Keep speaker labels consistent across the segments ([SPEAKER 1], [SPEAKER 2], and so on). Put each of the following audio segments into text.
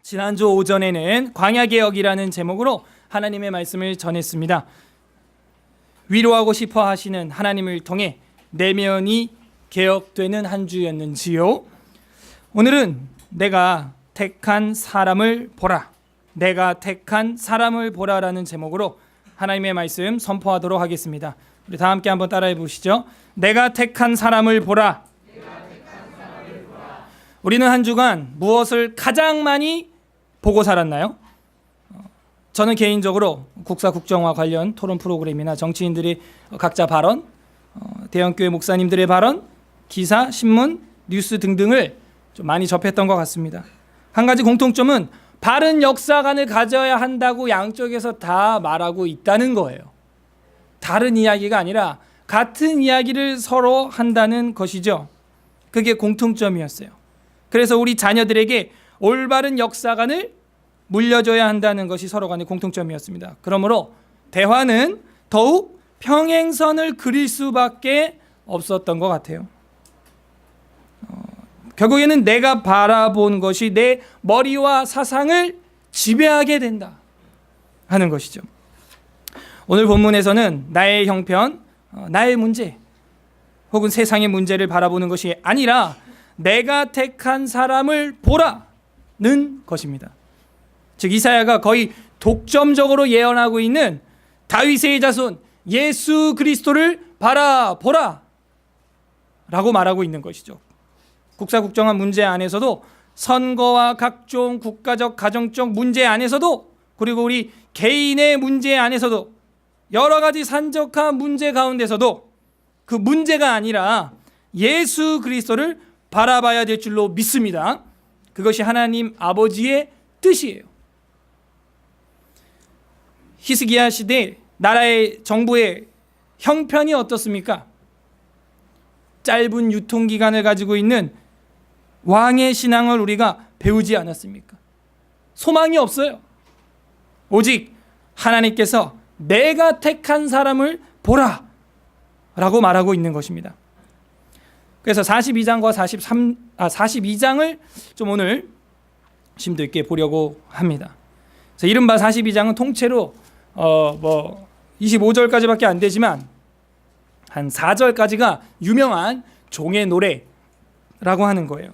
[SPEAKER 1] 지난주 오전에는 광야개혁이라는 제목으로 하나님의 말씀을 전했습니다. 위로하고 싶어 하시는 하나님을 통해 내면이 개혁되는 한 주였는지요? 오늘은 내가 택한 사람을 보라, 내가 택한 사람을 보라라는 제목으로 하나님의 말씀 선포하도록 하겠습니다. 우리 다 함께 한번 따라해 보시죠. 내가 택한 사람을 보라. 우리는 한 주간 무엇을 가장 많이 보고 살았나요? 저는 개인적으로 국사 국정화 관련 토론 프로그램이나 정치인들의 각자 발언, 대형교회 목사님들의 발언, 기사, 신문, 뉴스 등등을 좀 많이 접했던 것 같습니다. 한 가지 공통점은 바른 역사관을 가져야 한다고 양쪽에서 다 말하고 있다는 거예요. 다른 이야기가 아니라 같은 이야기를 서로 한다는 것이죠. 그게 공통점이었어요. 그래서 우리 자녀들에게 올바른 역사관을 물려줘야 한다는 것이 서로 간의 공통점이었습니다. 그러므로 대화는 더욱 평행선을 그릴 수밖에 없었던 것 같아요. 결국에는 내가 바라본 것이 내 머리와 사상을 지배하게 된다 하는 것이죠. 오늘 본문에서는 나의 형편, 나의 문제 혹은 세상의 문제를 바라보는 것이 아니라 내가 택한 사람을 보라는 것입니다. 즉 이사야가 거의 독점적으로 예언하고 있는 다윗의 자손 예수 그리스도를 바라보라 라고 말하고 있는 것이죠. 국사국정화 문제 안에서도 선거와 각종 국가적 가정적 문제 안에서도 그리고 우리 개인의 문제 안에서도 여러 가지 산적한 문제 가운데서도 그 문제가 아니라 예수 그리스도를 바라봐야 될 줄로 믿습니다. 그것이 하나님 아버지의 뜻이에요. 히스기야 시대 나라의 정부의 형편이 어떻습니까? 짧은 유통기간을 가지고 있는 왕의 신앙을 우리가 배우지 않았습니까? 소망이 없어요. 오직 하나님께서 내가 택한 사람을 보라 라고 말하고 있는 것입니다. 그래서 42장과 42장을 좀 오늘 심도 있게 보려고 합니다. 그래서 이른바 42장은 통째로 25절까지밖에 안 되지만 한 4절까지가 유명한 종의 노래라고 하는 거예요.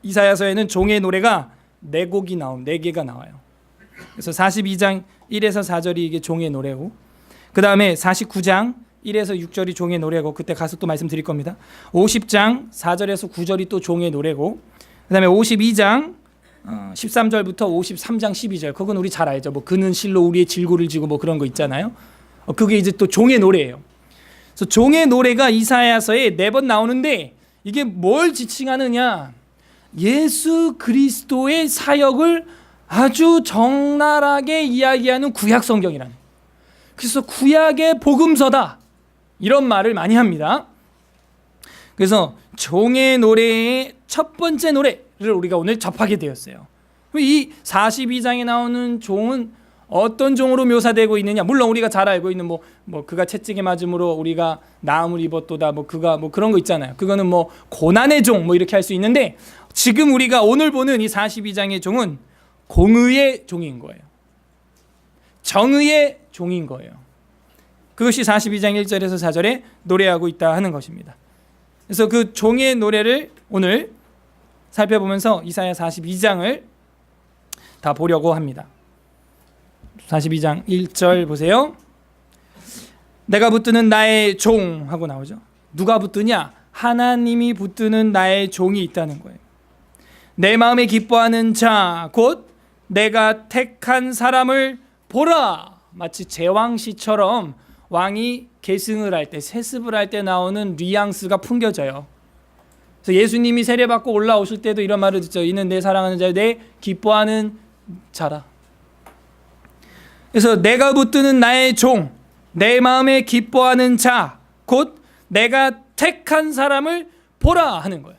[SPEAKER 1] 이사야서에는 종의 노래가 4개가 나와요. 그래서 42장 1에서 4절이 이게 종의 노래고, 그 다음에 49장 1에서 6절이 종의 노래고, 그때 가서 또 말씀드릴 겁니다. 50장 4절에서 9절이 또 종의 노래고, 그 다음에 52장 13절부터 53장 12절, 그건 우리 잘 알죠. 뭐 그는 실로 우리의 질고를 지고 뭐 그런 거 있잖아요. 그게 이제 또 종의 노래예요. 그래서 종의 노래가 이사야서에 4번 나오는데 이게 뭘 지칭하느냐? 예수 그리스도의 사역을 아주 적나라하게 이야기하는 구약 성경이라는. 그래서 구약의 복음서다 이런 말을 많이 합니다. 그래서 종의 노래의 첫 번째 노래를 우리가 오늘 접하게 되었어요. 이 42장에 나오는 종은 어떤 종으로 묘사되고 있느냐? 물론 우리가 잘 알고 있는 뭐 그가 채찍에 맞음으로 우리가 나음을 입었도다, 뭐 그가 뭐 그런 거 있잖아요. 그거는 뭐 고난의 종 뭐 이렇게 할 수 있는데, 지금 우리가 오늘 보는 이 42장의 종은 공의의 종인 거예요. 정의의 종인 거예요. 그것이 42장 1절에서 4절에 노래하고 있다 하는 것입니다. 그래서 그 종의 노래를 오늘 살펴보면서 이사야 42장을 다 보려고 합니다. 42장 1절 보세요. 내가 붙드는 나의 종 하고 나오죠. 누가 붙드냐? 하나님이 붙드는 나의 종이 있다는 거예요. 내 마음에 기뻐하는 자, 곧 내가 택한 사람을 보라. 마치 제왕시처럼 왕이 계승을 할 때, 세습을 할 때 나오는 뉘앙스가 풍겨져요. 그래서 예수님이 세례받고 올라오실 때도 이런 말을 듣죠. 이는 내 사랑하는 자, 내 기뻐하는 자라. 그래서 내가 붙드는 나의 종, 내 마음에 기뻐하는 자, 곧 내가 택한 사람을 보라 하는 거예요.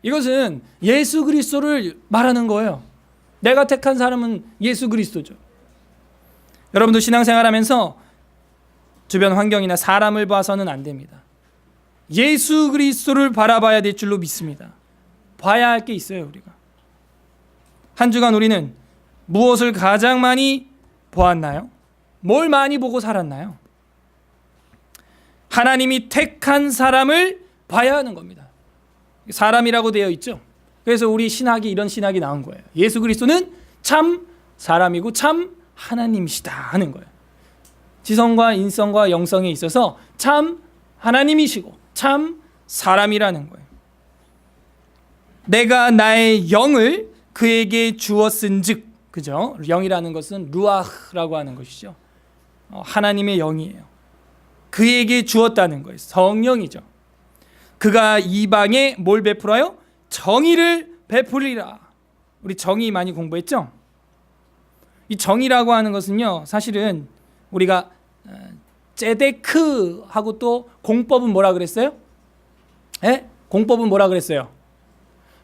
[SPEAKER 1] 이것은 예수 그리스도를 말하는 거예요. 내가 택한 사람은 예수 그리스도죠. 여러분도 신앙생활하면서 주변 환경이나 사람을 봐서는 안 됩니다. 예수 그리스도를 바라봐야 될 줄로 믿습니다. 봐야 할 게 있어요. 우리가 한 주간 우리는 무엇을 가장 많이 보았나요? 뭘 많이 보고 살았나요? 하나님이 택한 사람을 봐야 하는 겁니다. 사람이라고 되어 있죠. 그래서 우리 신학이 이런 신학이 나온 거예요. 예수 그리스도는 참 사람이고 참 하나님이시다 하는 거예요. 지성과 인성과 영성에 있어서 참 하나님이시고 참 사람이라는 거예요. 내가 나의 영을 그에게 주었은즉, 그죠? 영이라는 것은 루아흐라고 하는 것이죠. 하나님의 영이에요. 그에게 주었다는 거예요. 성령이죠. 그가 이방에 뭘 베풀어요? 정의를 베풀리라. 우리 정의 많이 공부했죠? 이 정의라고 하는 것은요, 사실은 우리가 제데크하고 또 공법은 뭐라 그랬어요? 예? 공법은 뭐라 그랬어요?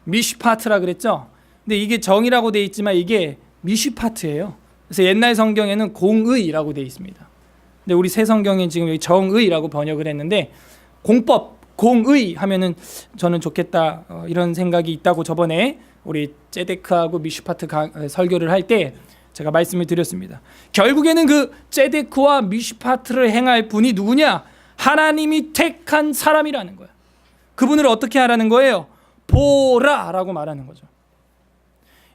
[SPEAKER 1] 미슈파트라 그랬죠? 근데 이게 정의라고 되어 있지만 이게 미슈파트예요. 그래서 옛날 성경에는 공의라고 되어 있습니다. 근데 우리 새 성경에 지금 여기 정의라고 번역을 했는데, 공법, 공의 하면은 저는 좋겠다 이런 생각이 있다고 저번에 우리 제데크하고 미슈파트 설교를 할 때 제가 말씀을 드렸습니다. 결국에는 그 제데크와 미슈파트를 행할 분이 누구냐? 하나님이 택한 사람이라는 거야. 그분을 어떻게 하라는 거예요? 보라라고 말하는 거죠.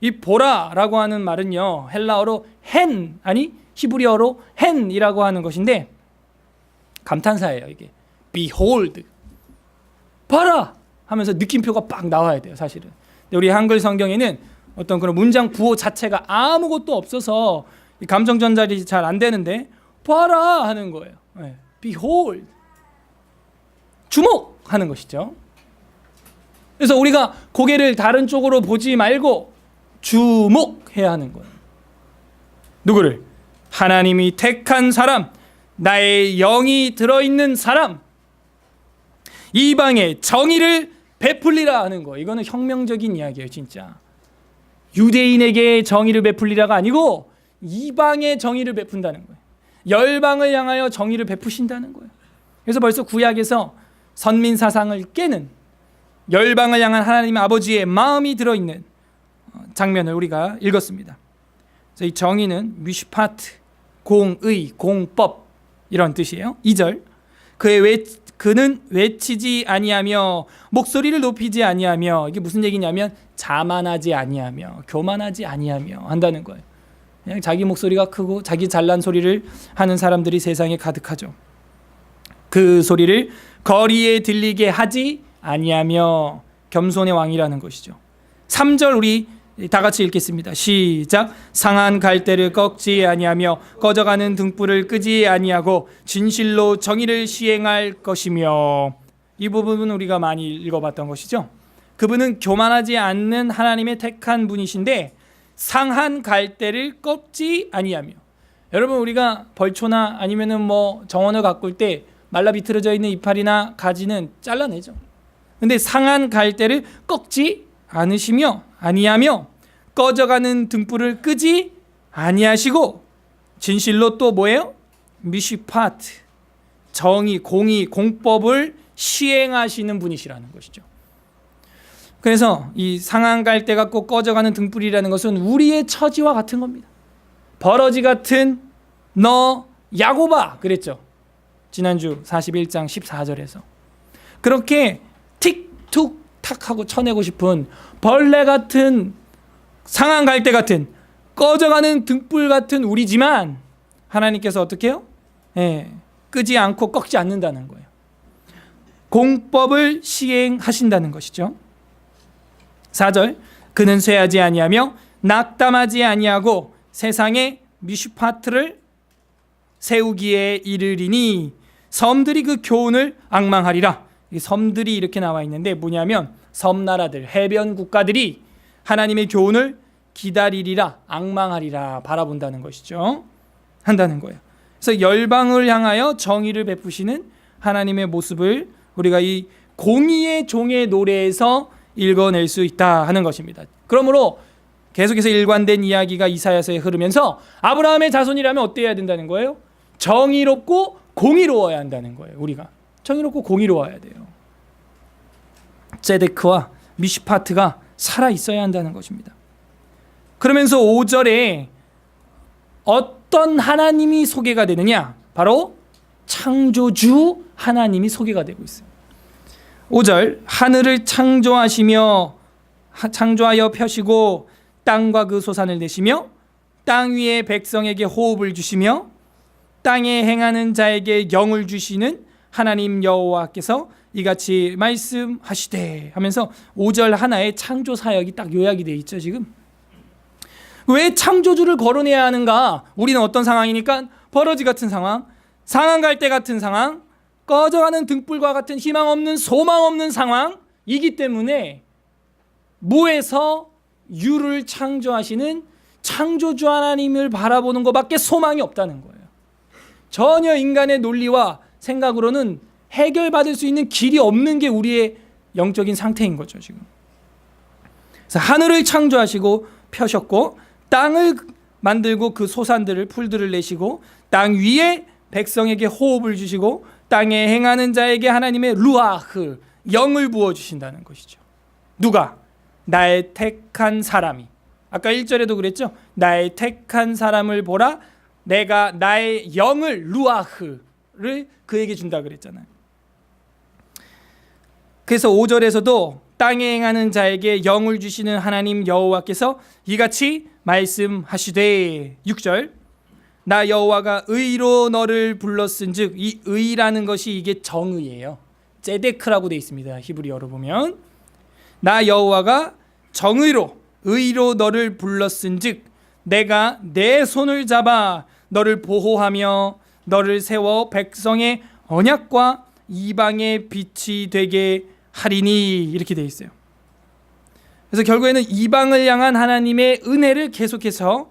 [SPEAKER 1] 이 보라라고 하는 말은요, 헬라어로 헨, 아니 히브리어로 헨이라고 하는 것인데 감탄사예요. 이게 behold, 봐라 하면서 느낌표가 빡 나와야 돼요. 사실은. 근데 우리 한글 성경에는 어떤 그런 문장 구호 자체가 아무것도 없어서 감정 전달이 잘 안 되는데 봐라 하는 거예요. 네. behold, 주목하는 것이죠. 그래서 우리가 고개를 다른 쪽으로 보지 말고 주목해야 하는 거예요. 누구를? 하나님이 택한 사람, 나의 영이 들어있는 사람, 이방에 정의를 베풀리라 하는 거. 이거는 혁명적인 이야기예요. 진짜 유대인에게 정의를 베풀리라가 아니고 이방에 정의를 베푼다는 거예요. 열방을 향하여 정의를 베푸신다는 거예요. 그래서 벌써 구약에서 선민 사상을 깨는, 열방을 향한 하나님 아버지의 마음이 들어있는 장면을 우리가 읽었습니다. 그래서 이 정의는 미슈파트, 공의, 공법 이런 뜻이에요. 2절, 그는 외치지 아니하며 목소리를 높이지 아니하며, 이게 무슨 얘기냐면 자만하지 아니하며 교만하지 아니하며 한다는 거예요. 그냥 자기 목소리가 크고 자기 잘난 소리를 하는 사람들이 세상에 가득하죠. 그 소리를 거리에 들리게 하지 아니하며 겸손의 왕이라는 것이죠. 3절 우리 다 같이 읽겠습니다. 시작. 상한 갈대를 꺾지 아니하며 꺼져가는 등불을 끄지 아니하고 진실로 정의를 시행할 것이며, 이 부분은 우리가 많이 읽어봤던 것이죠. 그분은 교만하지 않는 하나님의 택한 분이신데 상한 갈대를 꺾지 아니하며, 여러분 우리가 벌초나 아니면은 뭐 정원을 가꿀 때 말라 비틀어져 있는 이파리나 가지는 잘라내죠. 근데 상한 갈대를 꺾지 아니하며 꺼져가는 등불을 끄지 아니하시고 진실로 또 뭐예요? 미슈파트, 정의, 공의, 공법을 시행하시는 분이시라는 것이죠. 그래서 이 상한 갈대가 꼭 꺼져가는 등불이라는 것은 우리의 처지와 같은 겁니다. 버러지 같은 너 야고바 그랬죠. 지난주 41장 14절에서 그렇게 틱툭탁 하고 쳐내고 싶은 벌레 같은, 상한 갈대 같은, 꺼져가는 등불 같은 우리지만 하나님께서 어떻게 해요? 끄지 않고 꺾지 않는다는 거예요. 공법을 시행하신다는 것이죠. 4절, 그는 쇠하지 아니하며 낙담하지 아니하고 세상에 미슈파트를 세우기에 이르리니 섬들이 그 교훈을 앙망하리라. 이 섬들이 이렇게 나와 있는데 뭐냐면 섬나라들, 해변 국가들이 하나님의 교훈을 기다리리라, 앙망하리라, 바라본다는 것이죠. 한다는 거예요. 그래서 열방을 향하여 정의를 베푸시는 하나님의 모습을 우리가 이 공의의 종의 노래에서 읽어낼 수 있다 하는 것입니다. 그러므로 계속해서 일관된 이야기가 이사야서에 흐르면서 아브라함의 자손이라면 어때야 된다는 거예요? 정의롭고 공의로워야 한다는 거예요. 우리가 정의롭고 공의로워야 돼요. 제데크와 미슈파트가 살아 있어야 한다는 것입니다. 그러면서 5절에 어떤 하나님이 소개가 되느냐? 바로 창조주 하나님이 소개가 되고 있어요. 5절, 하늘을 창조하여 펴시고 땅과 그 소산을 내시며 땅 위에 백성에게 호흡을 주시며 땅에 행하는 자에게 영을 주시는 하나님 여호와께서 이같이 말씀하시되 하면서 5절 하나의 창조 사역이 딱 요약이 되어 있죠. 지금 왜 창조주를 거론해야 하는가? 우리는 어떤 상황이니까 버러지 같은 상황, 상한갈대 같은 상황, 꺼져가는 등불과 같은 희망 없는 소망 없는 상황이기 때문에 무에서 유를 창조하시는 창조주 하나님을 바라보는 것밖에 소망이 없다는 거예요. 전혀 인간의 논리와 생각으로는 해결받을 수 있는 길이 없는 게 우리의 영적인 상태인 거죠. 지금 그래서 하늘을 창조하시고 펴셨고 땅을 만들고 그 소산들을 풀들을 내시고 땅 위에 백성에게 호흡을 주시고 땅에 행하는 자에게 하나님의 루아흐 영을 부어주신다는 것이죠. 누가? 나의 택한 사람이. 아까 1절에도 그랬죠. 나의 택한 사람을 보라. 내가 나의 영을 루아흐를 그에게 준다 그랬잖아요. 그래서 5절에서도 땅에 행하는 자에게 영을 주시는 하나님 여호와께서 이같이 말씀하시되 6절 나 여호와가 의로 너를 불렀은즉 이 의라는 것이 이게 정의예요. 제데크라고 되어 있습니다. 히브리어로 보면 나 여호와가 정의로 의로 너를 불렀은즉 내가 내 손을 잡아 너를 보호하며 너를 세워 백성의 언약과 이방의 빛이 되게 하리니 이렇게 되어 있어요. 그래서 결국에는 이방을 향한 하나님의 은혜를 계속해서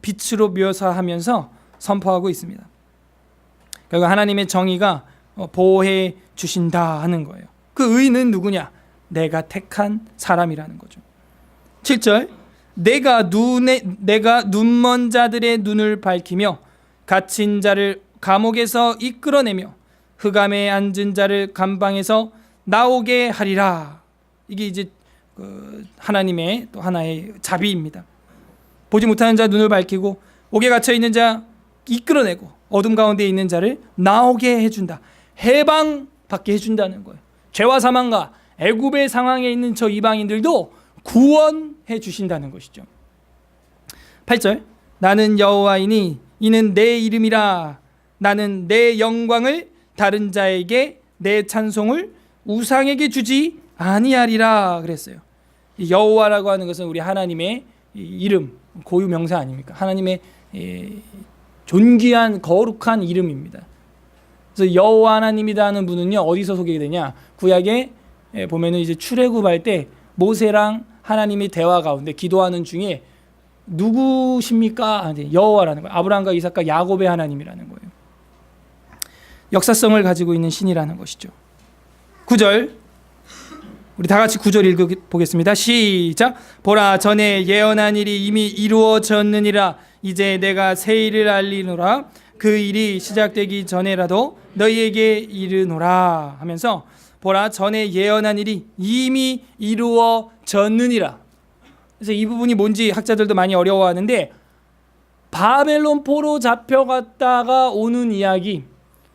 [SPEAKER 1] 빛으로 묘사하면서 선포하고 있습니다. 결국 하나님의 정의가 보호해 주신다 하는 거예요. 그 의는 누구냐? 내가 택한 사람이라는 거죠. 7절 내가 눈먼 자들의 눈을 밝히며 갇힌 자를 감옥에서 이끌어내며 흑암에 앉은 자를 감방에서 나오게 하리라. 이게 이제 하나님의 또 하나의 자비입니다. 보지 못하는 자 눈을 밝히고 옥에 갇혀 있는 자 이끌어내고 어둠 가운데 있는 자를 나오게 해준다. 해방받게 해준다는 거예요. 죄와 사망과 애굽의 상황에 있는 저 이방인들도 구원해 주신다는 것이죠. 8절 나는 여호와이니 이는 내 이름이라. 나는 내 영광을 다른 자에게 내 찬송을 우상에게 주지 아니하리라 그랬어요. 여호와라고 하는 것은 우리 하나님의 이름, 고유 명사 아닙니까? 하나님의 존귀한 거룩한 이름입니다. 그래서 여호와 하나님이다 하는 분은요 어디서 소개되냐? 구약에 보면은 이제 출애굽할 때 모세랑 하나님이 대화 가운데 기도하는 중에 누구십니까? 여호와라는 거예요. 아브라함과 이삭과 야곱의 하나님이라는 거예요. 역사성을 가지고 있는 신이라는 것이죠. 9절 우리 다 같이 9절 읽어보겠습니다. 시작. 보라 전에 예언한 일이 이미 이루어졌느니라. 이제 내가 새 일을 알리노라. 그 일이 시작되기 전에라도 너희에게 이르노라 하면서 보라 전에 예언한 일이 이미 이루어졌느니라. 그래서 이 부분이 뭔지 학자들도 많이 어려워하는데 바벨론 포로 잡혀갔다가 오는 이야기.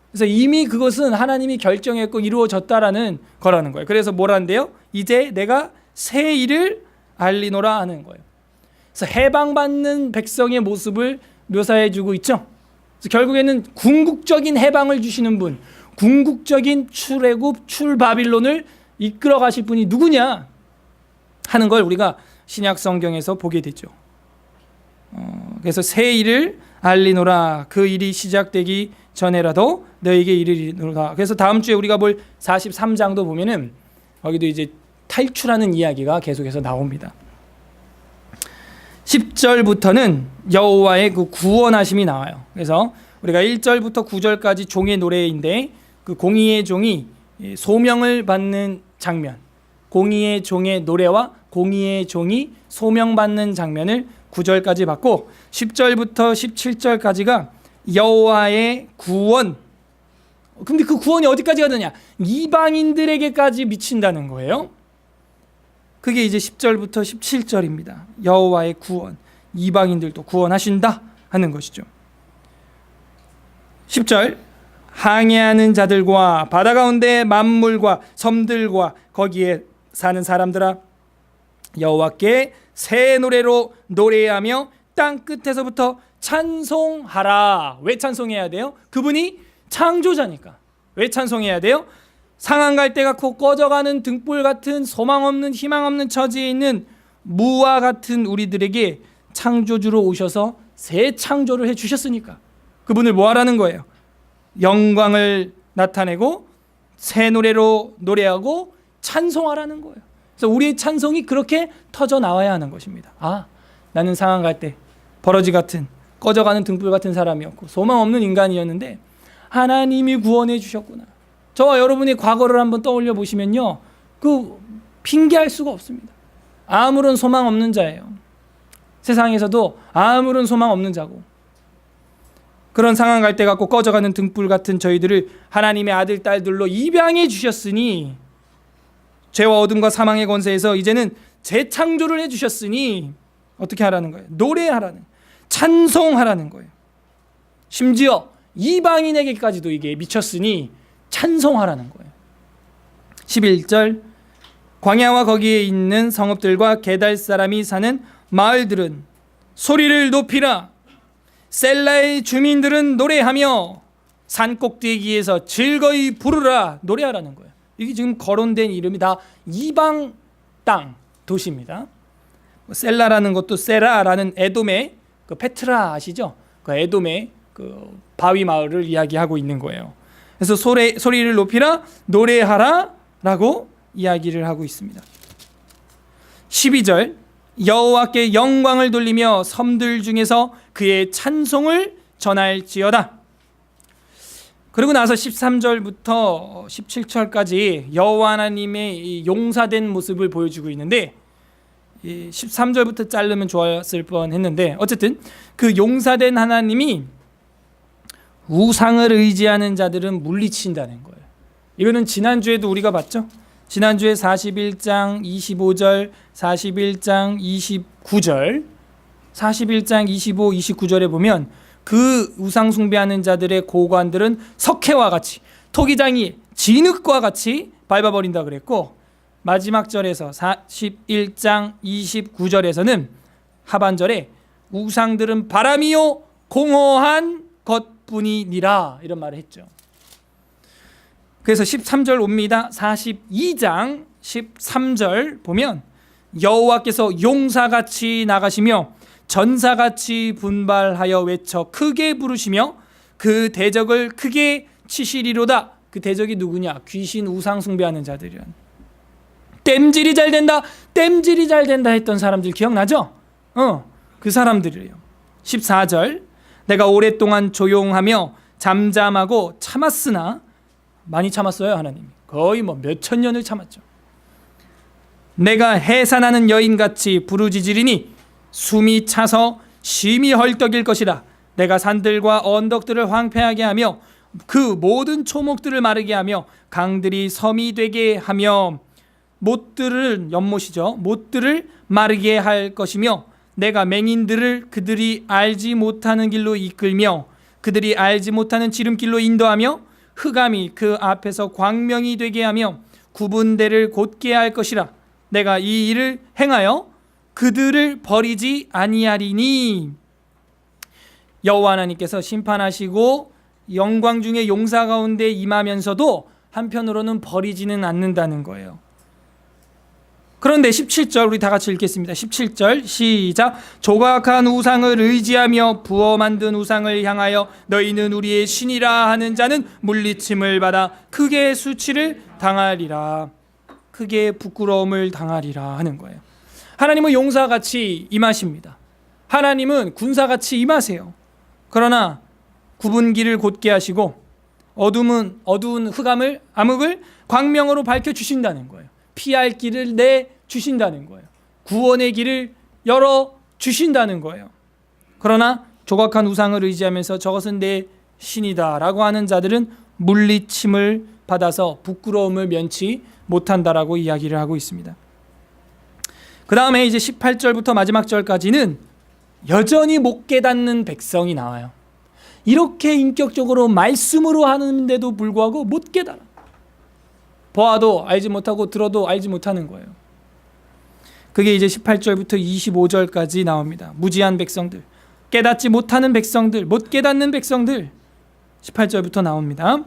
[SPEAKER 1] 그래서 이미 그것은 하나님이 결정했고 이루어졌다라는 거라는 거예요. 그래서 뭐란데요? 이제 내가 새 일을 알리노라 하는 거예요. 그래서 해방받는 백성의 모습을 묘사해주고 있죠. 그래서 결국에는 궁극적인 해방을 주시는 분, 궁극적인 출애굽, 출바빌론을 이끌어 가실 분이 누구냐 하는 걸 우리가 신약 성경에서 보게 되죠. 그래서 새 일을 알리노라. 그 일이 시작되기 전에라도 너에게 이르리노라. 그래서 다음 주에 우리가 볼 43장도 보면은 거기도 이제 탈출하는 이야기가 계속해서 나옵니다. 10절부터는 여호와의 그 구원하심이 나와요. 그래서 우리가 1절부터 9절까지 종의 노래인데 그 공의의 종이 소명을 받는 장면, 공의의 종의 노래와 공의의 종이 소명받는 장면을 9절까지 봤고 10절부터 17절까지가 여호와의 구원. 근데 그 구원이 어디까지 가느냐? 이방인들에게까지 미친다는 거예요. 그게 이제 10절부터 17절입니다. 여호와의 구원, 이방인들도 구원하신다 하는 것이죠. 10절, 항해하는 자들과 바다 가운데 만물과 섬들과 거기에 사는 사람들아, 여호와께 새 노래로 노래하며 땅 끝에서부터 찬송하라. 왜 찬송해야 돼요? 그분이 창조자니까. 왜 찬송해야 돼요? 상한 갈대가 코 꺼져가는 등불 같은 소망 없는 희망 없는 처지에 있는 무와 같은 우리들에게 창조주로 오셔서 새 창조를 해주셨으니까 그분을 뭐 하라는 거예요? 영광을 나타내고 새 노래로 노래하고 찬송하라는 거예요. 그래서 우리의 찬송이 그렇게 터져 나와야 하는 것입니다. 아, 나는 상한 갈대, 버러지 같은 꺼져가는 등불 같은 사람이었고 소망 없는 인간이었는데 하나님이 구원해 주셨구나. 저와 여러분의 과거를 한번 떠올려 보시면요, 그 핑계할 수가 없습니다. 아무런 소망 없는 자예요. 세상에서도 아무런 소망 없는 자고, 그런 상한 갈대 같고 꺼져가는 등불 같은 저희들을 하나님의 아들 딸들로 입양해 주셨으니, 죄와 어둠과 사망의 권세에서 이제는 재창조를 해 주셨으니 어떻게 하라는 거예요? 노래하라는, 찬송하라는 거예요. 심지어 이방인에게까지도 이게 미쳤으니 찬송하라는 거예요. 11절, 광야와 거기에 있는 성읍들과 게달 사람이 사는 마을들은 소리를 높이라. 셀라의 주민들은 노래하며 산꼭대기에서 즐거이 부르라. 노래하라는 거예요. 이게 지금 거론된 이름이 다 이방 땅 도시입니다. 셀라라는 것도 세라라는 에돔의 그 페트라 아시죠? 그 에돔의 그 바위 마을을 이야기하고 있는 거예요. 그래서 소리를 높이라, 노래하라 라고 이야기를 하고 있습니다. 12절, 여호와께 영광을 돌리며 섬들 중에서 그의 찬송을 전할지어다. 그리고 나서 13절부터 17절까지 여호와 하나님의 용사된 모습을 보여주고 있는데, 13절부터 자르면 좋았을 뻔했는데 어쨌든 그 용사된 하나님이 우상을 의지하는 자들은 물리친다는 거예요. 이거는 지난주에도 우리가 봤죠. 지난주에 41장 25절, 41장 29절, 41장 25, 29절에 보면 그 우상 숭배하는 자들의 고관들은 석회와 같이, 토기장이 진흙과 같이 밟아버린다 그랬고, 마지막 절에서 41장 29절에서는 하반절에 우상들은 바람이요 공허한 것뿐이니라 이런 말을 했죠. 그래서 13절 옵니다. 42장 13절 보면 여호와께서 용사같이 나가시며 전사같이 분발하여 외쳐 크게 부르시며 그 대적을 크게 치시리로다. 그 대적이 누구냐? 귀신 우상 숭배하는 자들이란. 땜질이 잘 된다, 땜질이 잘 된다 했던 사람들 기억나죠? 그 사람들이에요. 14절, 내가 오랫동안 조용하며 잠잠하고 참았으나, 많이 참았어요 하나님이. 거의 뭐 몇천 년을 참았죠. 내가 해산하는 여인같이 부르짖으리니 숨이 차서 심히 헐떡일 것이라. 내가 산들과 언덕들을 황폐하게 하며 그 모든 초목들을 마르게 하며 강들이 섬이 되게 하며 못들을, 연못이죠, 못들을 마르게 할 것이며 내가 맹인들을 그들이 알지 못하는 길로 이끌며 그들이 알지 못하는 지름길로 인도하며 흑암이 그 앞에서 광명이 되게 하며 구분대를 곧게 할 것이라. 내가 이 일을 행하여 그들을 버리지 아니하리니. 여호와 하나님께서 심판하시고 영광 중에 용사 가운데 임하면서도 한편으로는 버리지는 않는다는 거예요. 그런데 17절 우리 다 같이 읽겠습니다. 17절 시작. 조각한 우상을 의지하며 부어 만든 우상을 향하여 너희는 우리의 신이라 하는 자는 물리침을 받아 크게 수치를 당하리라. 크게 부끄러움을 당하리라 하는 거예요. 하나님은 용사같이 임하십니다. 하나님은 군사같이 임하세요. 그러나 구분기를 곧게 하시고 어두운 흑암을, 암흑을 광명으로 밝혀주신다는 거예요. 피할 길을 내주신다는 거예요. 구원의 길을 열어주신다는 거예요. 그러나 조각한 우상을 의지하면서 저것은 내 신이다 라고 하는 자들은 물리침을 받아서 부끄러움을 면치 못한다라고 이야기를 하고 있습니다. 그 다음에 이제 18절부터 마지막 절까지는 여전히 못 깨닫는 백성이 나와요. 이렇게 인격적으로 말씀으로 하는데도 불구하고 못 깨달아. 보아도 알지 못하고 들어도 알지 못하는 거예요. 그게 이제 18절부터 25절까지 나옵니다. 무지한 백성들, 깨닫지 못하는 백성들, 못 깨닫는 백성들, 18절부터 나옵니다.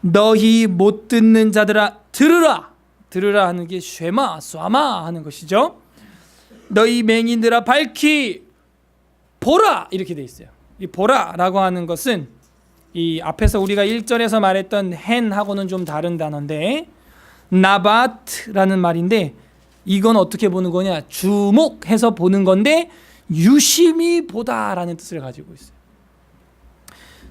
[SPEAKER 1] 너희 못 듣는 자들아 들으라. 들으라 하는 게 쉐마, 쏴마 하는 것이죠. 너희 맹인들아 밝히 보라 이렇게 돼 있어요. 이 보라라고 하는 것은 이 앞에서 우리가 1절에서 말했던 헨하고는 좀 다른 단어인데 나바트라는 말인데 이건 어떻게 보는 거냐? 주목해서 보는 건데 유심히 보다라는 뜻을 가지고 있어요.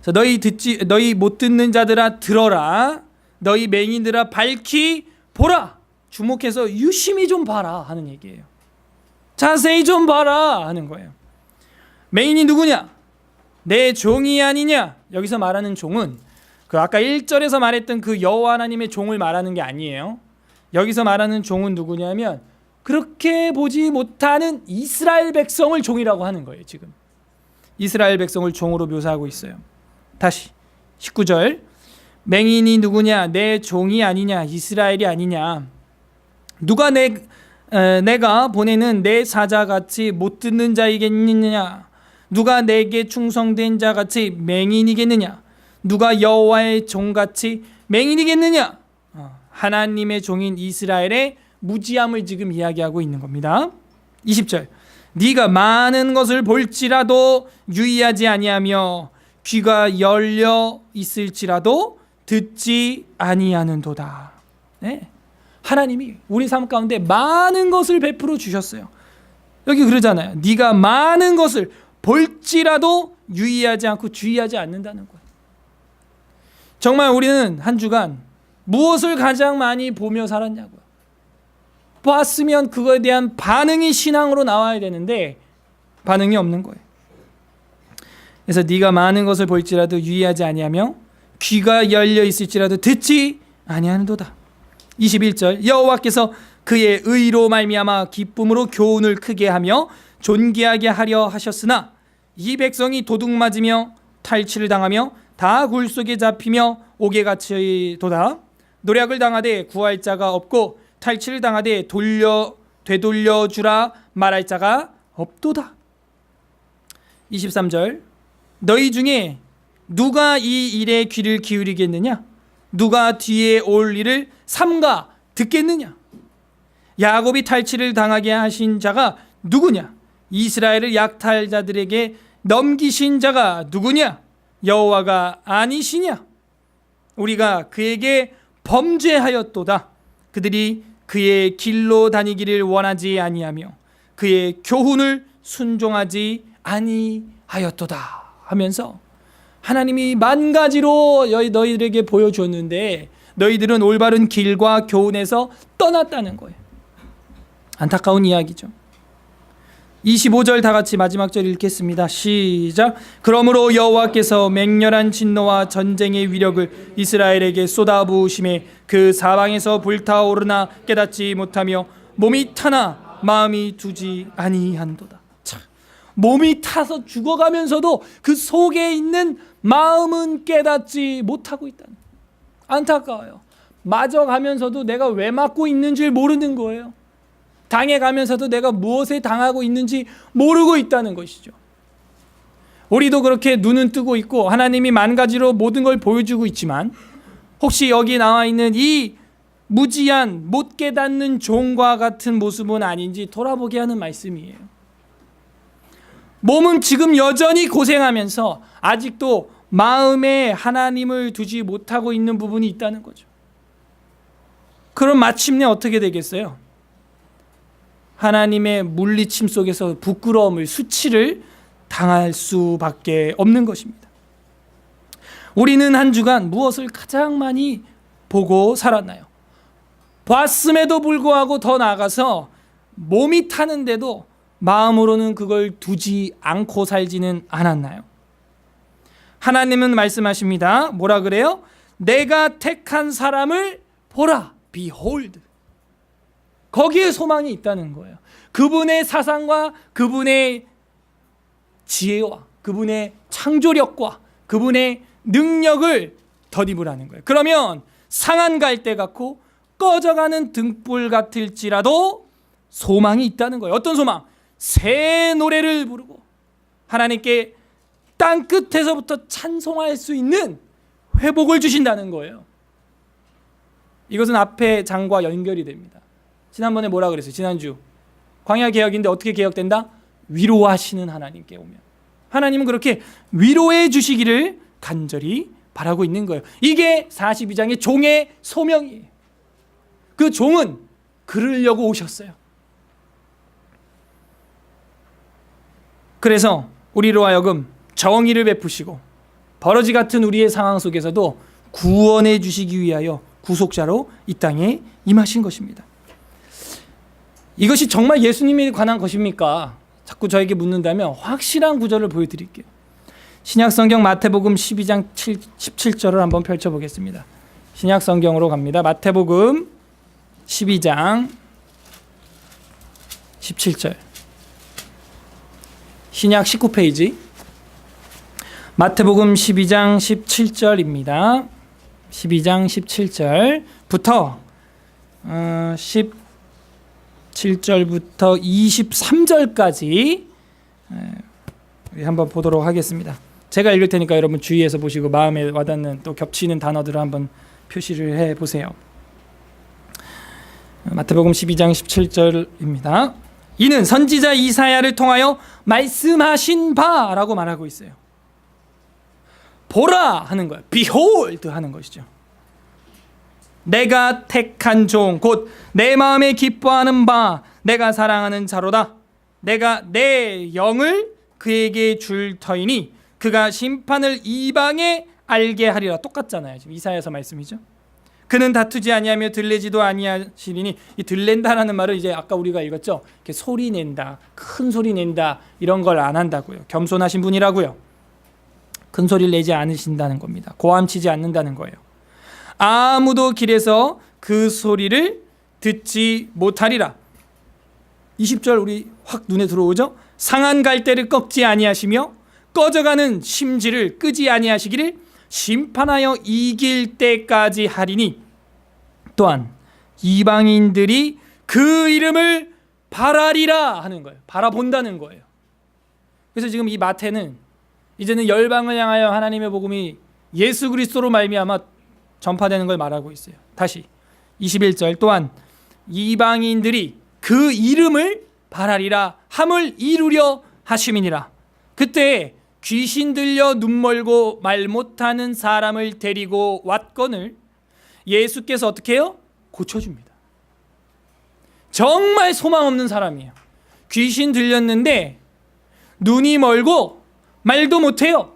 [SPEAKER 1] 그래서 너희 못 듣는 자들아 들어라. 너희 맹인들아 밝히 보라. 주목해서 유심히 좀 봐라 하는 얘기예요. 자세히 좀 봐라 하는 거예요. 맹인이 누구냐? 내 종이 아니냐? 여기서 말하는 종은 그 아까 1절에서 말했던 그 여호와 하나님의 종을 말하는 게 아니에요. 여기서 말하는 종은 누구냐면 그렇게 보지 못하는 이스라엘 백성을 종이라고 하는 거예요. 지금 이스라엘 백성을 종으로 묘사하고 있어요. 다시 19절 맹인이 누구냐? 내 종이 아니냐? 이스라엘이 아니냐? 누가 내가 보내는 내 사자같이 못 듣는 자이겠느냐? 누가 내게 충성된 자같이 맹인이겠느냐? 누가 여호와의 종같이 맹인이겠느냐? 하나님의 종인 이스라엘의 무지함을 지금 이야기하고 있는 겁니다. 20절 네가 많은 것을 볼지라도 유의하지 아니하며 귀가 열려 있을지라도 듣지 아니하는도다. 네. 하나님이 우리 삶 가운데 많은 것을 베풀어 주셨어요. 여기 그러잖아요. 네가 많은 것을 볼지라도 유의하지 않고 주의하지 않는다는 거예요. 정말 우리는 한 주간 무엇을 가장 많이 보며 살았냐고요. 봤으면 그거에 대한 반응이 신앙으로 나와야 되는데 반응이 없는 거예요. 그래서 네가 많은 것을 볼지라도 유의하지 아니하며 귀가 열려 있을지라도 듣지 아니하는도다. 21절 여호와께서 그의 의로 말미암아 기쁨으로 교훈을 크게 하며 존귀하게 하려 하셨으나 이 백성이 도둑 맞으며 탈취를 당하며 다 굴 속에 잡히며 옥에 갇히도다. 노략을 당하되 구할 자가 없고 탈취를 당하되 되돌려 주라 말할 자가 없도다. 23절 너희 중에 누가 이 일에 귀를 기울이겠느냐? 누가 뒤에 올 일을 삼가 듣겠느냐? 야곱이 탈취를 당하게 하신 자가 누구냐? 이스라엘을 약탈자들에게 넘기신 자가 누구냐? 여호와가 아니시냐? 우리가 그에게 범죄하였도다. 그들이 그의 길로 다니기를 원하지 아니하며 그의 교훈을 순종하지 아니하였도다 하면서 하나님이 만 가지로 너희들에게 보여줬는데 너희들은 올바른 길과 교훈에서 떠났다는 거예요. 안타까운 이야기죠. 25절 다 같이 마지막 절 읽겠습니다. 시작. 그러므로 여호와께서 맹렬한 진노와 전쟁의 위력을 이스라엘에게 쏟아부으심에 그 사방에서 불타오르나 깨닫지 못하며 몸이 타나 마음이 두지 아니한도다. 참, 몸이 타서 죽어가면서도 그 속에 있는 마음은 깨닫지 못하고 있다는, 안타까워요. 맞아가면서도 내가 왜 맞고 있는 줄 모르는 거예요. 당해가면서도 내가 무엇에 당하고 있는지 모르고 있다는 것이죠. 우리도 그렇게 눈은 뜨고 있고 하나님이 만 가지로 모든 걸 보여주고 있지만 혹시 여기 나와 있는 이 무지한 못 깨닫는 종과 같은 모습은 아닌지 돌아보게 하는 말씀이에요. 몸은 지금 여전히 고생하면서 아직도 마음에 하나님을 두지 못하고 있는 부분이 있다는 거죠. 그럼 마침내 어떻게 되겠어요? 하나님의 물리침 속에서 부끄러움을, 수치를 당할 수밖에 없는 것입니다. 우리는 한 주간 무엇을 가장 많이 보고 살았나요? 봤음에도 불구하고 더 나아가서 몸이 타는데도 마음으로는 그걸 두지 않고 살지는 않았나요? 하나님은 말씀하십니다. 뭐라 그래요? 내가 택한 사람을 보라. Behold. 거기에 소망이 있다는 거예요. 그분의 사상과 그분의 지혜와 그분의 창조력과 그분의 능력을 덧입으라는 거예요. 그러면 상한 갈대 같고 꺼져가는 등불 같을지라도 소망이 있다는 거예요. 어떤 소망? 새 노래를 부르고 하나님께 땅 끝에서부터 찬송할 수 있는 회복을 주신다는 거예요. 이것은 앞의 장과 연결이 됩니다. 지난번에 뭐라 그랬어요? 지난주 광야 개혁인데 어떻게 개혁된다? 위로하시는 하나님께 오면 하나님은 그렇게 위로해 주시기를 간절히 바라고 있는 거예요. 이게 42장의 종의 소명이에요. 그 종은 그러려고 오셨어요. 그래서 우리로 하여금 정의를 베푸시고 버러지 같은 우리의 상황 속에서도 구원해 주시기 위하여 구속자로 이 땅에 임하신 것입니다. 이것이 정말 예수님에 관한 것입니까? 자꾸 저에게 묻는다면 확실한 구절을 보여드릴게요. 신약성경 마태복음 12장 17절을 한번 펼쳐보겠습니다. 신약성경으로 갑니다. 마태복음 12장 17절. 신약 19페이지. 마태복음 12장 17절입니다. 12장 17절부터 17절부터 23절까지 우리 한번 보도록 하겠습니다. 제가 읽을 테니까 여러분 주의해서 보시고 마음에 와닿는 또 겹치는 단어들을 한번 표시를 해보세요. 마태복음 12장 17절입니다. 이는 선지자 이사야를 통하여 말씀하신 바라고 말하고 있어요. 보라 하는 거예요. Behold 하는 것이죠. 내가 택한 종 곧 내 마음에 기뻐하는 바 내가 사랑하는 자로다. 내가 내 영을 그에게 줄 터이니 그가 심판을 이방에 알게 하리라. 똑같잖아요. 지금 이사야서 말씀이죠. 그는 다투지 아니하며 들레지도 아니하시리니, 이 들렌다라는 말을 이제 아까 우리가 읽었죠. 이렇게 소리 낸다, 큰 소리 낸다 이런 걸 안 한다고요. 겸손하신 분이라고요. 큰 소리를 내지 않으신다는 겁니다. 고함치지 않는다는 거예요. 아무도 길에서 그 소리를 듣지 못하리라. 20절 우리 확 눈에 들어오죠. 상한 갈대를 꺾지 아니하시며 꺼져가는 심지를 끄지 아니하시기를 심판하여 이길 때까지 하리니, 또한 이방인들이 그 이름을 바라리라 하는 거예요. 바라본다는 거예요. 그래서 지금 이 마태는 이제는 열방을 향하여 하나님의 복음이 예수 그리스도로 말미암아 전파되는 걸 말하고 있어요. 다시 21절, 또한 이방인들이 그 이름을 바라리라 함을 이루려 하심이니라. 그때 귀신 들려 눈 멀고 말 못하는 사람을 데리고 왔거늘 예수께서 어떻게 해요? 고쳐줍니다. 정말 소망 없는 사람이에요. 귀신 들렸는데 눈이 멀고 말도 못해요.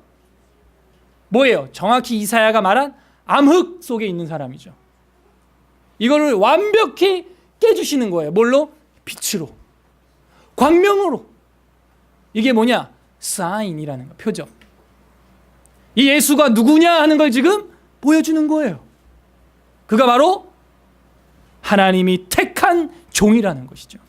[SPEAKER 1] 뭐예요? 정확히 이사야가 말한 암흑 속에 있는 사람이죠. 이거를 완벽히 깨주시는 거예요. 뭘로? 빛으로, 광명으로. 이게 뭐냐? 사인이라는 거, 표적. 이 예수가 누구냐 하는 걸 지금 보여주는 거예요. 그가 바로 하나님이 택한 종이라는 것이죠.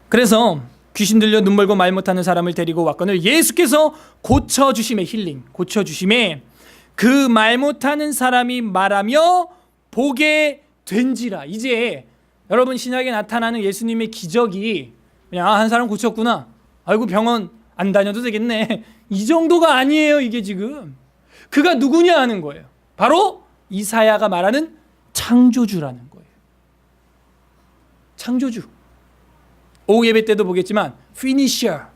[SPEAKER 1] 그래서 귀신 들려 눈 멀고 말 못하는 사람을 데리고 왔거늘 예수께서 고쳐주심에, 힐링, 고쳐주심에 그 말 못하는 사람이 말하며 보게 된지라. 이제 여러분 신약에 나타나는 예수님의 기적이 그냥 한 사람 고쳤구나, 아이고 병원 안 다녀도 되겠네, 이 정도가 아니에요. 이게 지금 그가 누구냐 하는 거예요. 바로 이사야가 말하는 창조주라는 거예요. 창조주. 오후 예배 때도 보겠지만 finisher,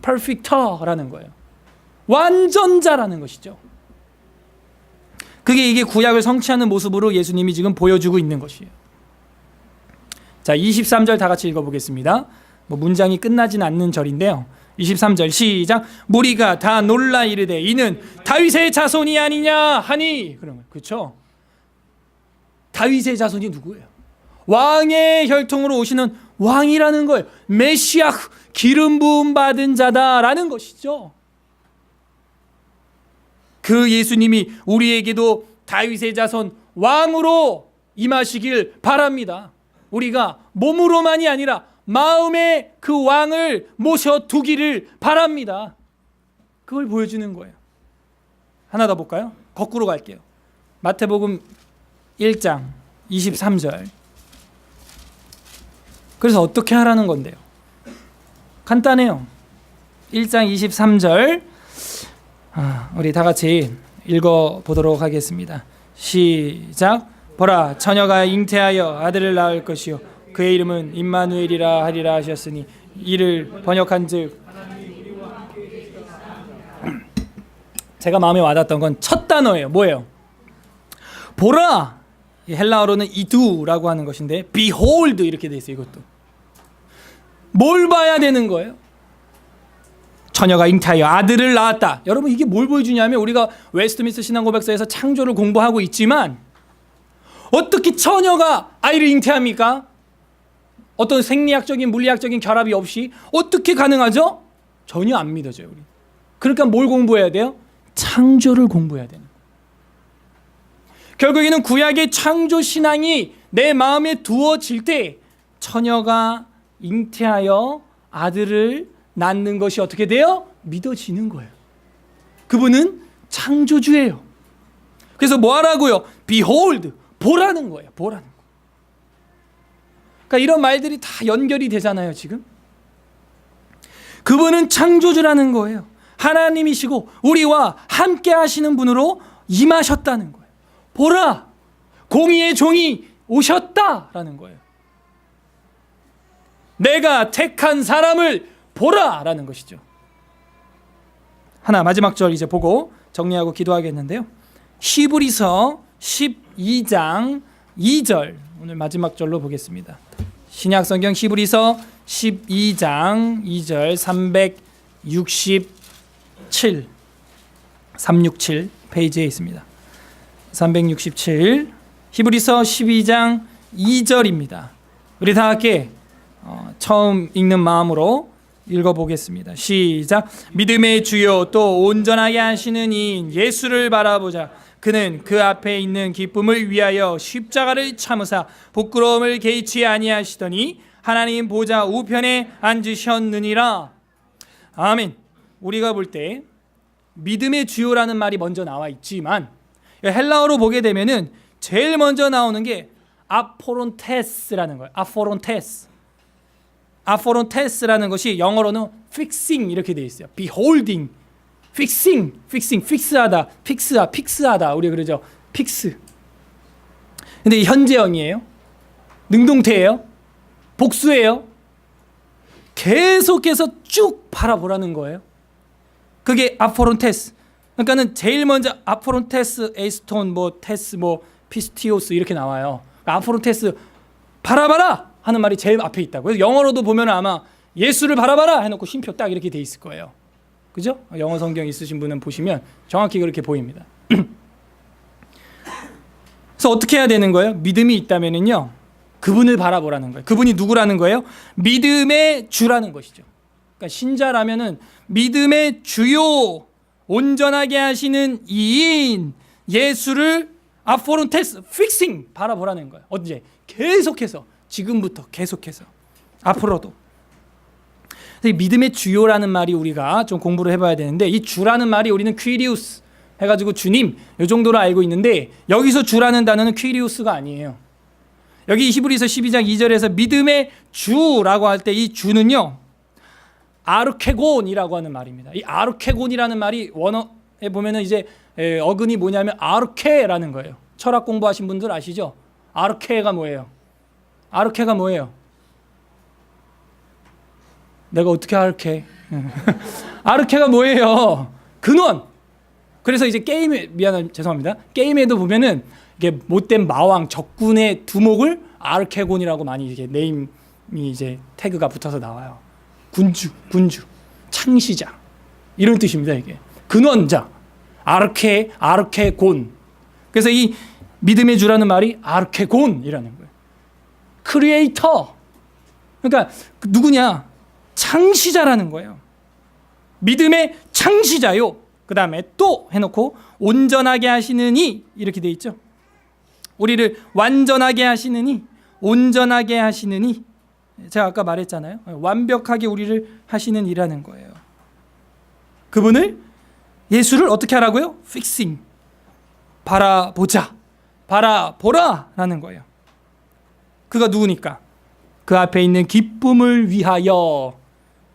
[SPEAKER 1] perfecter라는 거예요. 완전자라는 것이죠. 그게 이게 구약을 성취하는 모습으로 예수님이 지금 보여주고 있는 것이에요. 자, 23절 다 같이 읽어보겠습니다. 문장이 끝나진 않는 절인데요. 23절 시작. 무리가 다 놀라 이르되 이는 다윗의 자손이 아니냐 하니. 그런 거예요. 그렇죠? 다윗의 자손이 누구예요? 왕의 혈통으로 오시는 왕이라는 거예요. 메시아, 기름 부음 받은 자다라는 것이죠. 그 예수님이 우리에게도 다윗의 자손 왕으로 임하시길 바랍니다. 우리가 몸으로만이 아니라 마음의 그 왕을 모셔두기를 바랍니다. 그걸 보여주는 거예요. 하나 더 볼까요? 거꾸로 갈게요. 마태복음 1장 23절. 그래서 어떻게 하라는 건데요? 간단해요. 1장 23절 우리 다 같이 읽어보도록 하겠습니다. 시작. 보라, 처녀가 잉태하여 아들을 낳을 것이요 그의 이름은 임마누엘이라 하리라 하셨으니 이를 번역한즉, 제가 마음에 와닿았던 건 첫 단어예요. 뭐예요? 보라. 헬라어로는 이두라고 하는 것인데 behold 이렇게 돼 있어요. 이것도 뭘 봐야 되는 거예요? 처녀가 잉태하여 아들을 낳았다. 여러분, 이게 뭘 보여주냐면, 우리가 웨스트민스터 신앙고백서에서 창조를 공부하고 있지만 어떻게 처녀가 아이를 잉태합니까? 어떤 생리학적인 물리학적인 결합이 없이 어떻게 가능하죠? 전혀 안 믿어져요. 우리. 그러니까 뭘 공부해야 돼요? 창조를 공부해야 되는 거예요. 결국에는 구약의 창조 신앙이 내 마음에 두어질 때 처녀가 잉태하여 아들을 낳는 것이 어떻게 돼요? 믿어지는 거예요. 그분은 창조주예요. 그래서 뭐 하라고요? Behold, 보라는 거예요. 보라는 거. 그러니까 이런 말들이 다 연결이 되잖아요, 지금. 그분은 창조주라는 거예요. 하나님이시고 우리와 함께 하시는 분으로 임하셨다는 거예요. 보라, 공의의 종이 오셨다라는 거예요. 내가 택한 사람을 보라라는 것이죠. 하나 마지막 절 이제 보고 정리하고 기도하겠는데요. 히브리서 12장 2절 오늘 마지막 절로 보겠습니다. 신약성경 히브리서 12장 2절 367 페이지에 있습니다. 367 히브리서 12장 2절입니다. 우리 다 함께 처음 읽는 마음으로 읽어보겠습니다. 시작. 믿음의 주요 또 온전하게 하시는 이인 예수를 바라보자. 그는 그 앞에 있는 기쁨을 위하여 십자가를 참으사 부끄러움을 개의치 아니하시더니 하나님 보좌 우편에 앉으셨느니라. 아멘. 우리가 볼 때 믿음의 주요라는 말이 먼저 나와 있지만 헬라어로 보게 되면은 제일 먼저 나오는 게 아포론테스라는 거예요. 아포론테스라는 것이 영어로는 fixing 이렇게 돼 있어요. beholding, fix하다, 픽스하다. 우리 그러죠. 픽스. 근데 이 현재형이에요. 능동태예요. 복수예요. 계속해서 쭉 바라보라는 거예요. 그게 아포론테스. 그러니까는 제일 먼저 아포론테스, 에이스톤, 테스, 피스티오스 이렇게 나와요. 아포론테스 바라봐라 하는 말이 제일 앞에 있다고. 그래서 영어로도 보면 아마 예수를 바라봐라 해놓고 쉼표 딱 이렇게 돼 있을 거예요. 그죠? 영어 성경 있으신 분은 보시면 정확히 그렇게 보입니다. 그래서 어떻게 해야 되는 거예요? 믿음이 있다면은요, 그분을 바라보라는 거예요. 그분이 누구라는 거예요? 믿음의 주라는 것이죠. 그러니까 신자라면은 믿음의 주요 온전하게 하시는 이인 예수를 아포론테스 픽싱 바라보라는 거예요. 언제? 계속해서, 지금부터 계속해서 앞으로도. 믿음의 주요라는 말이 우리가 좀 공부를 해봐야 되는데, 이 주라는 말이 우리는 퀴리우스 해가지고 주님 이 정도로 알고 있는데, 여기서 주라는 단어는 퀴리우스가 아니에요. 여기 히브리서 12장 2절에서 믿음의 주라고 할 때 이 주는요 아르케곤이라고 하는 말입니다. 이 아르케곤이라는 말이 원어에 보면은 이제 어근이 뭐냐면 아르케라는 거예요. 철학 공부하신 분들 아시죠? 아르케가 뭐예요? 아르케가 뭐예요? 내가 어떻게 아르케? 아르케가 뭐예요? 근원. 그래서 이제 게임에 죄송합니다. 게임에도 보면은 이게 못된 마왕 적군의 두목을 아르케곤이라고 많이 이렇게 네임이 이제 태그가 붙어서 나와요. 군주, 창시자 이런 뜻입니다. 이게 근원자, 아르케곤. 그래서 이 믿음의 주라는 말이 아르케곤이라는 거예요. 크리에이터. 그러니까 누구냐? 창시자라는 거예요. 믿음의 창시자요. 그 다음에 또 해놓고 온전하게 하시는 이 이렇게 돼 있죠. 우리를 완전하게 하시는 이, 온전하게 하시느니, 제가 아까 말했잖아요. 완벽하게 우리를 하시는 이라는 거예요. 그분을, 예수를 어떻게 하라고요? 픽싱, 바라보자, 바라보라 라는 거예요. 그가 누구니까? 그 앞에 있는 기쁨을 위하여.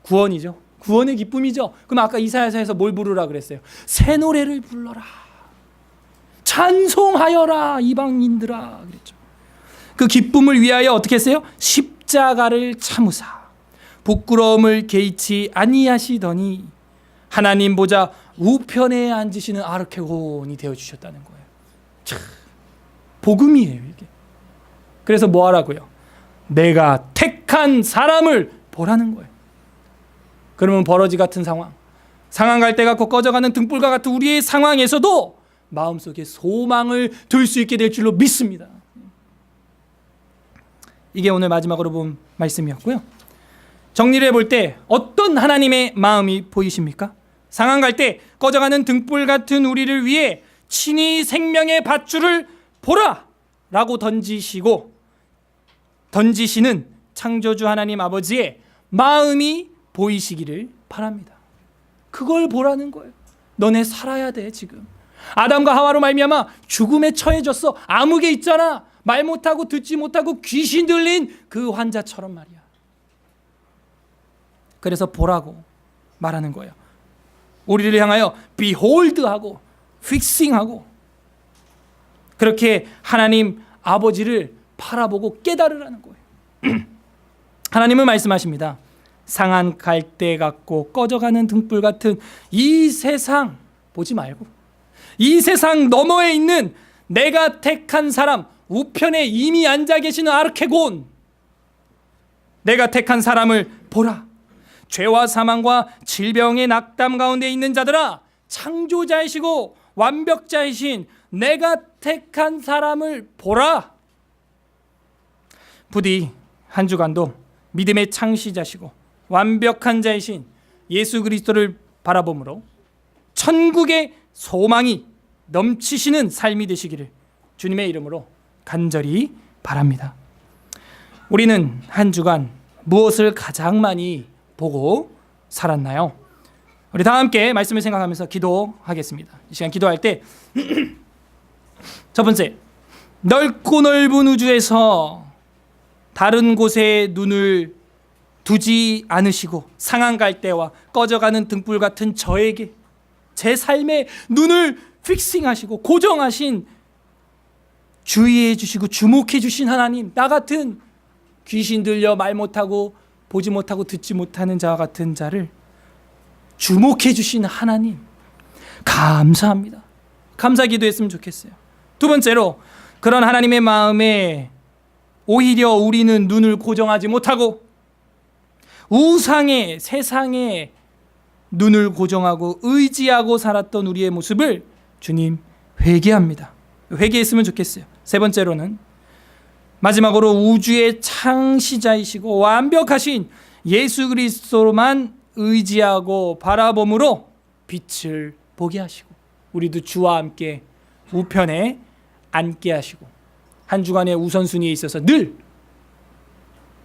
[SPEAKER 1] 구원이죠. 구원의 기쁨이죠. 그럼 아까 이사야서에서 뭘 부르라 그랬어요? 새 노래를 불러라, 찬송하여라 이방인들아 그랬죠. 그 기쁨을 위하여 어떻게 했어요? 십자가를 참으사 부끄러움을 개의치 아니하시더니 하나님 보좌 우편에 앉으시는 아르케곤이 되어주셨다는 거예요. 참, 복음이에요 이게. 그래서 뭐 하라고요? 내가 택한 사람을 보라는 거예요. 그러면 버러지 같은 상황, 갈대가 곧 꺼져가는 등불과 같은 우리의 상황에서도 마음속에 소망을 둘 수 있게 될 줄로 믿습니다. 이게 오늘 마지막으로 본 말씀이었고요. 정리를 해볼 때 어떤 하나님의 마음이 보이십니까? 상한 갈대, 꺼져가는 등불 같은 우리를 위해 친히 생명의 밧줄을 보라 라고 던지시는 창조주 하나님 아버지의 마음이 보이시기를 바랍니다. 그걸 보라는 거예요. 너네 살아야 돼. 지금 아담과 하와로 말미암아 죽음에 처해졌어. 암흑에 있잖아. 말 못하고 듣지 못하고 귀신 들린 그 환자처럼 말이야. 그래서 보라고 말하는 거예요. 우리를 향하여 behold하고 fixing하고 그렇게 하나님 아버지를 바라보고 깨달으라는 거예요. 하나님은 말씀하십니다. 상한 갈대 같고 꺼져가는 등불 같은 이 세상 보지 말고 이 세상 너머에 있는 내가 택한 사람, 우편에 이미 앉아 계시는 아르케곤, 내가 택한 사람을 보라. 죄와 사망과 질병의 낙담 가운데 있는 자들아, 창조자이시고 완벽자이신 내가 택한 사람을 보라. 부디 한 주간도 믿음의 창시자시고 완벽한 자이신 예수 그리스도를 바라봄으로 천국의 소망이 넘치시는 삶이 되시기를 주님의 이름으로 간절히 바랍니다. 우리는 한 주간 무엇을 가장 많이 보고 살았나요? 우리 다 함께 말씀을 생각하면서 기도하겠습니다. 이 시간 기도할 때 첫 번째, 넓고 넓은 우주에서 다른 곳에 눈을 두지 않으시고 상한 갈대와 꺼져가는 등불 같은 저에게 제 삶에 눈을 픽싱하시고 고정하신, 주의해 주시고 주목해 주신 하나님, 나 같은 귀신 들려 말 못하고 보지 못하고 듣지 못하는 자와 같은 자를 주목해 주신 하나님, 감사합니다. 감사 기도했으면 좋겠어요. 두 번째로, 그런 하나님의 마음에 오히려 우리는 눈을 고정하지 못하고 우상의 세상에 눈을 고정하고 의지하고 살았던 우리의 모습을 주님 회개합니다. 회개했으면 좋겠어요. 세 번째로는, 마지막으로 우주의 창시자이시고 완벽하신 예수 그리스도로만 의지하고 바라봄으로 빛을 보게 하시고 우리도 주와 함께 우편에 앉게 하시고, 한 주간의 우선순위에 있어서 늘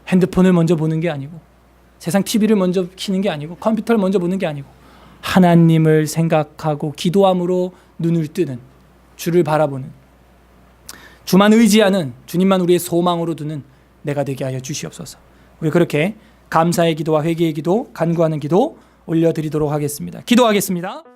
[SPEAKER 1] 핸드폰을 먼저 보는 게 아니고 세상 TV를 먼저 켜는 게 아니고 컴퓨터를 먼저 보는 게 아니고 하나님을 생각하고 기도함으로 눈을 뜨는, 주를 바라보는, 주만 의지하는, 주님만 우리의 소망으로 두는 내가 되게 하여 주시옵소서. 우리 그렇게 감사의 기도와 회개의 기도, 간구하는 기도 올려드리도록 하겠습니다. 기도하겠습니다.